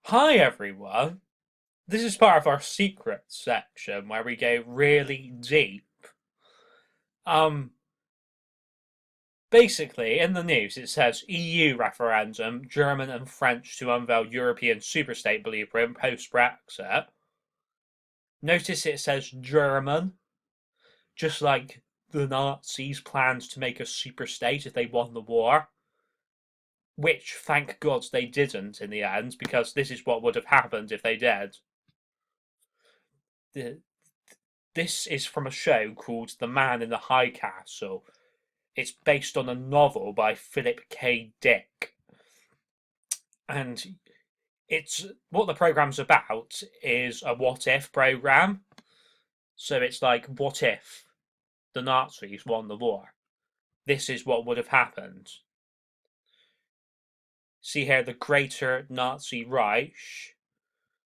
Hi everyone. This is part of our secret section where we go really deep. Um, Basically, in the news it says EU referendum, German and French to unveil European superstate blueprint post-Brexit. Notice it says German, just like the Nazis planned to make a superstate if they won the war, which thank God they didn't in the end, because this is what would have happened if they did. The, This is from a show called The Man in the High Castle. It's based on a novel by Philip K. Dick. And it's what the program's about is a what if program. So it's like, what if the Nazis won the war? This is what would have happened. See here the Greater Nazi Reich,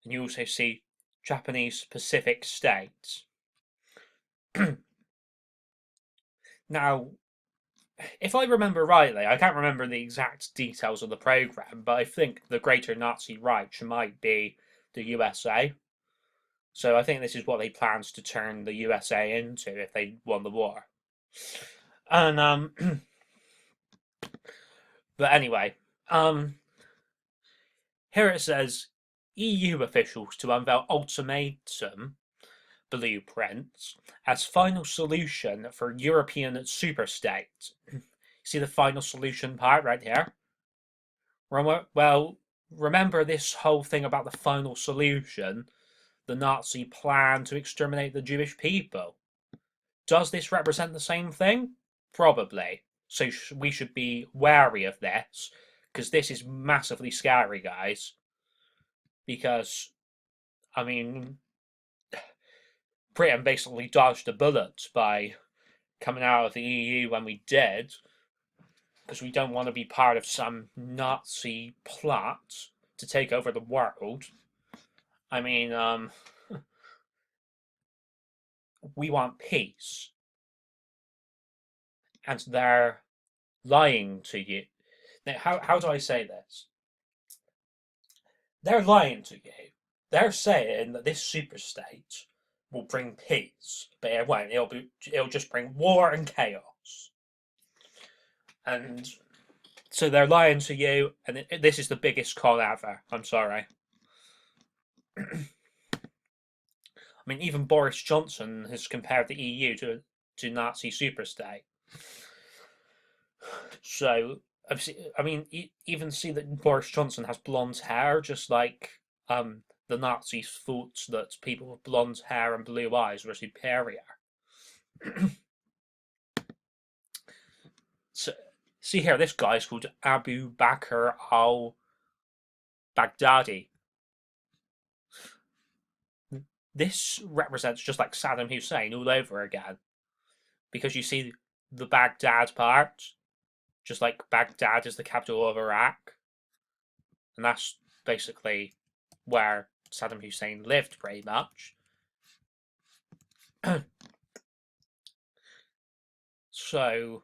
and you also see Japanese Pacific states. Now, if I remember rightly, I can't remember the exact details of the program, but I think the Greater Nazi Reich might be the USA. So I think this is what they planned to turn the USA into if they won the war. And but anyway, um, here it says EU officials to unveil ultimatum blueprints as final solution for European superstate. See the final solution part right here? Well, remember this whole thing about the final solution, the Nazi plan to exterminate the Jewish people. Does this represent the same thing? Probably. So we should be wary of this, because this is massively scary, guys. Because, I mean, Britain basically dodged a bullet by coming out of the EU when we did, because we don't want to be part of some Nazi plot to take over the world. I mean, we want peace, and they're lying to you. Now, how do I say this? They're lying to you. They're saying that this super state will bring peace, but it won't. It'll just bring war and chaos. And so they're lying to you, and this is the biggest con ever. I'm sorry. I mean, even Boris Johnson has compared the EU to Nazi superstate. So, I mean, even see that Boris Johnson has blonde hair, just like the Nazis thought that people with blonde hair and blue eyes were superior. So, see here, this guy's called Abu Bakr al Baghdadi. This represents just like Saddam Hussein all over again, because you see the Baghdad part, just like Baghdad is the capital of Iraq, and that's basically where Saddam Hussein lived pretty much. So,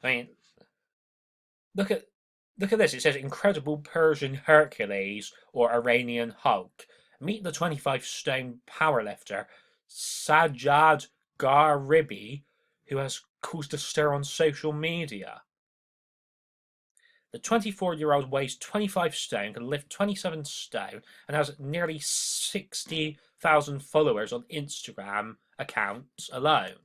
I mean, look at look at this. It says incredible Persian Hercules or Iranian Hulk. Meet the 25-stone powerlifter Sajjad Gharibi, who has caused a stir on social media. The 24-year-old weighs 25 stone, can lift 27 stone, and has nearly 60,000 followers on Instagram accounts alone.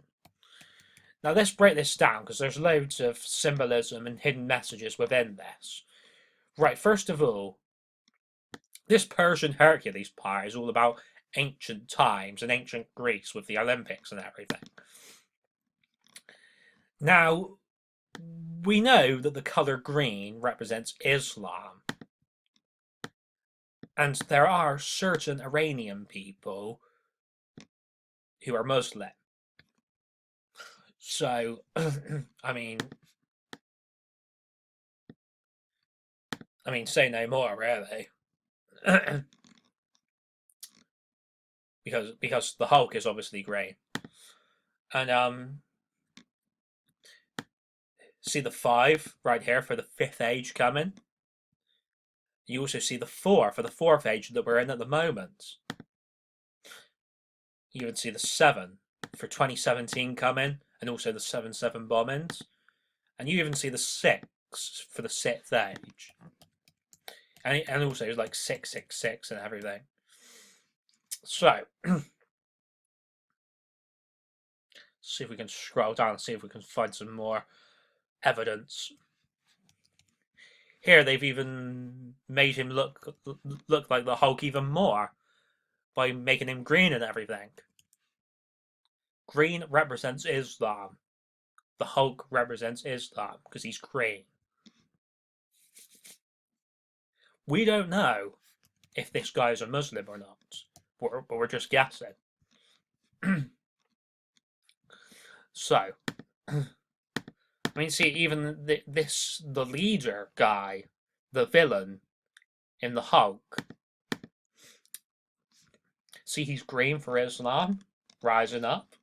Now let's break this down because there's loads of symbolism and hidden messages within this. Right, first of all, this Persian Hercules part is all about ancient times and ancient Greece with the Olympics and everything. Now, we know that the colour green represents Islam, and there are certain Iranian people who are Muslim. So, I mean, say no more, really, because the Hulk is obviously grey, and see the 5 right here for the fifth age coming. You also see the 4 for the 4th age that we're in at the moment. You even see the 7 for 2017 coming, and also the 7/7 bombings. And you even see the 6 for the 6th age. And also like 666 and everything. So, see if we can scroll down and see if we can find some more evidence. Here they've even made him look like the Hulk even more by making him green and everything. Green represents Islam. The Hulk represents Islam because he's green. We don't know if this guy is a Muslim or not, but we're just guessing. So, I mean, see, even the leader guy, the villain in the Hulk, see, he's green for Islam, rising up.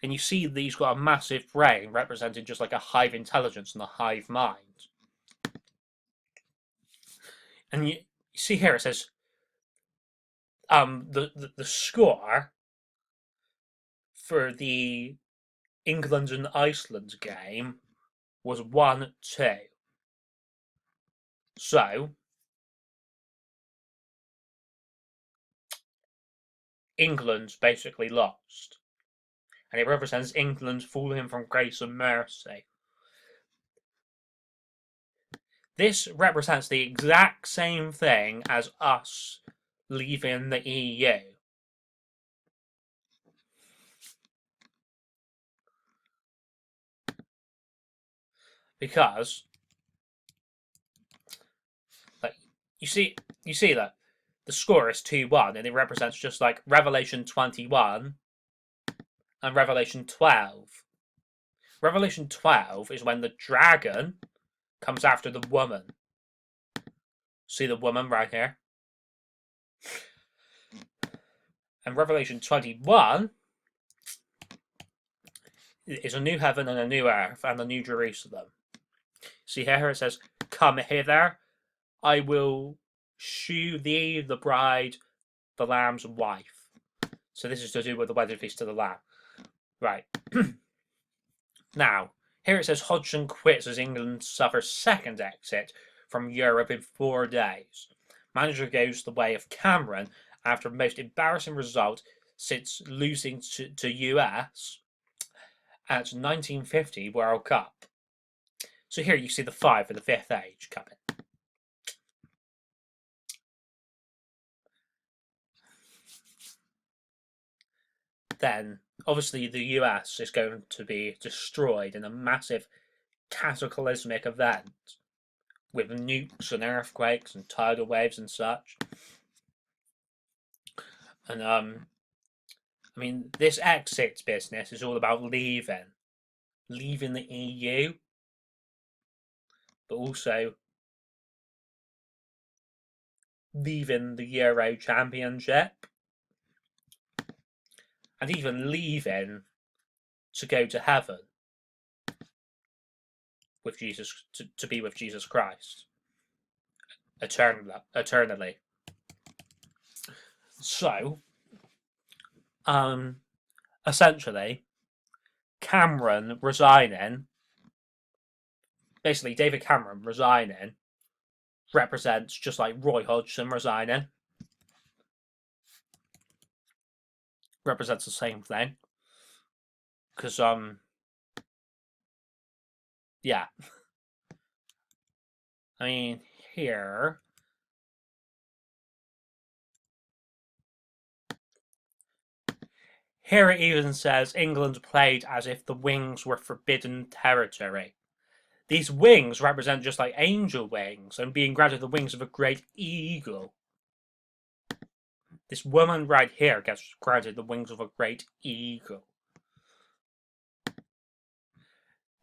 And you see that he's got a massive brain representing just like a hive intelligence and a hive mind. And you see here it says the score for the England and Iceland game was 1-2. So England basically lost. And it represents England falling from grace and mercy. This represents the exact same thing as us leaving the EU. Because, like, you see that the score is 2-1, and it represents just like Revelation 21 and Revelation 12. Revelation 12 is when the dragon comes after the woman. See the woman right here? And Revelation 21 is a new heaven and a new earth and a new Jerusalem. See here it says, "Come hither, I will shew thee the bride, the Lamb's wife." So this is to do with the wedding feast of the Lamb. Right. Now, here it says Hodgson quits as England suffers second exit from Europe in 4 days. Manager goes the way of Cameron after most embarrassing result since losing to US at 1950 World Cup. So here you see the 5 for the 5th age coming. Then, obviously, the US is going to be destroyed in a massive cataclysmic event with nukes and earthquakes and tidal waves and such. And I mean, this exit business is all about leaving the EU, but also leaving the Euro Championship, and even leaving to go to heaven with Jesus, to be with Jesus Christ eternally. So, essentially, Cameron resigning, basically David Cameron resigning, represents just like Roy Hodgson resigning. Represents the same thing. Because, yeah. I mean, here it even says England played as if the wings were forbidden territory. These wings represent just like angel wings and being granted the wings of a great eagle. This woman right here gets granted the wings of a great eagle.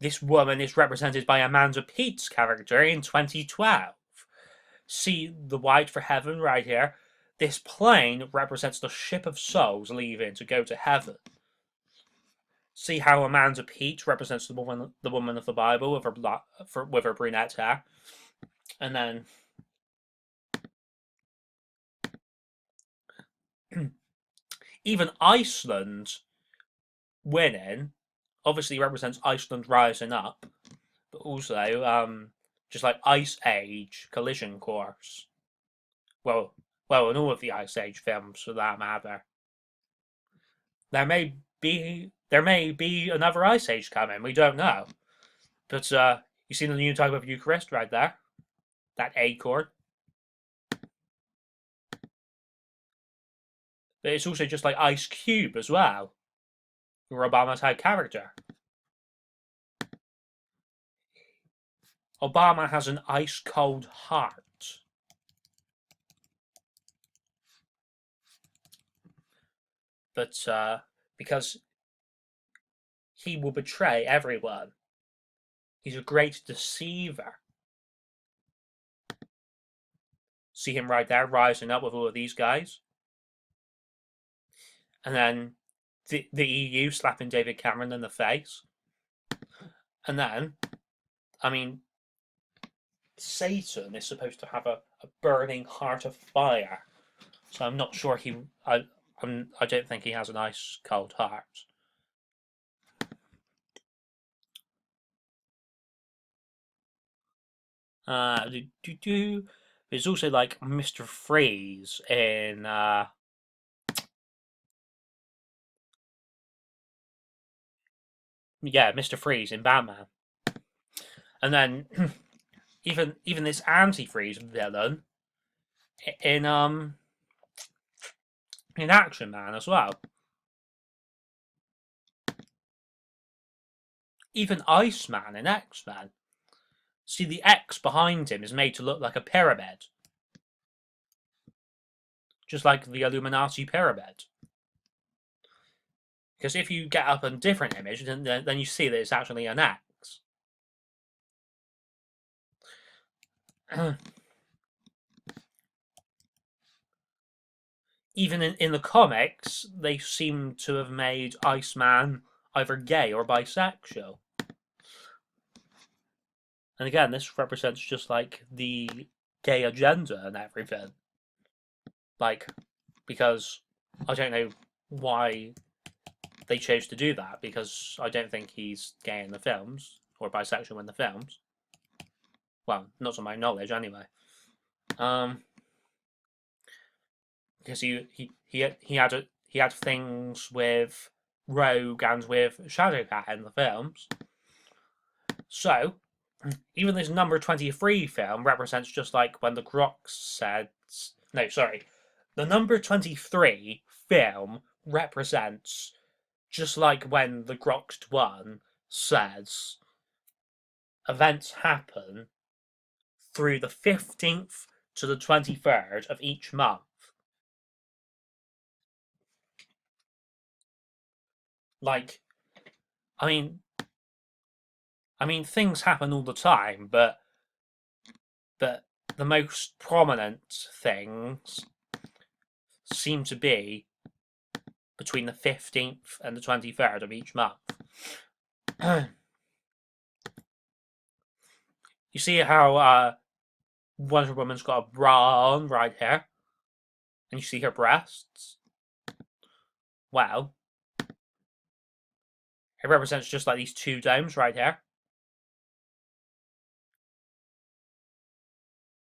This woman is represented by Amanda Peet's character in 2012. See the white for heaven right here? This plane represents the ship of souls leaving to go to heaven. See how Amanda Peet represents the woman of the Bible with with her brunette hair, and then even Iceland winning obviously represents Iceland rising up, but also just like Ice Age collision course. Well, in all of the Ice Age films for that matter, there may be another Ice Age coming. We don't know, but you see the new type of Eucharist right there, that A chord. But it's also just like Ice Cube as well, your Obama type character. Obama has an ice cold heart. But because he will betray everyone, he's a great deceiver. See him right there rising up with all of these guys. And then the EU slapping David Cameron in the face. And then, I mean, Satan is supposed to have a burning heart of fire. So I'm not sure I don't think he has an ice cold heart. There's also like Mr. Freeze in Mr. Freeze in Batman. And then even this anti-freeze villain in Action Man as well. Even Iceman in X-Men. See, the X behind him is made to look like a pyramid. Just like the Illuminati pyramid. Because if you get up a different image, then you see that it's actually an X. Even in the comics, they seem to have made Iceman either gay or bisexual. And again, this represents just like the gay agenda and everything. Like, because I don't know why they chose to do that, because I don't think he's gay in the films or bisexual in the films. Well, not to my knowledge, anyway. Because he had things with Rogue and with Shadowcat in the films. So even this number 23 film represents just like when the Grox said. No, sorry. The number 23 film represents just like when the Groxed one says events happen through the 15th to the 23rd of each month. Like, I mean, things happen all the time, but the most prominent things seem to be between the 15th and the 23rd of each month. You see how Wonder Woman's got a bra on right here? And you see her breasts? Well, it represents just like these two domes right here.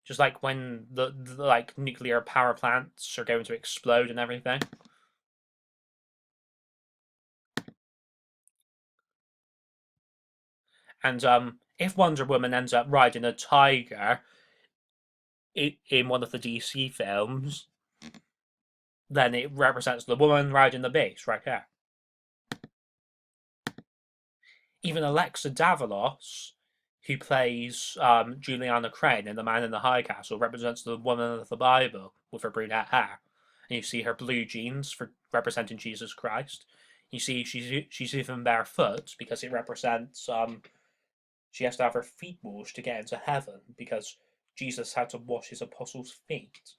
Just like when the like nuclear power plants are going to explode and everything. And if Wonder Woman ends up riding a tiger in one of the DC films, then it represents the woman riding the beast right here. Even Alexa Davalos, who plays Juliana Crane in The Man in the High Castle, represents the woman of the Bible with her brunette hair. And you see her blue jeans for representing Jesus Christ. You see she's even barefoot because it represents she has to have her feet washed to get into heaven because Jesus had to wash his apostles' feet.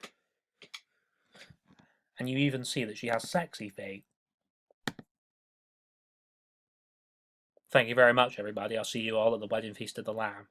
And you even see that she has sexy feet. Thank you very much, everybody. I'll see you all at the wedding feast of the Lamb.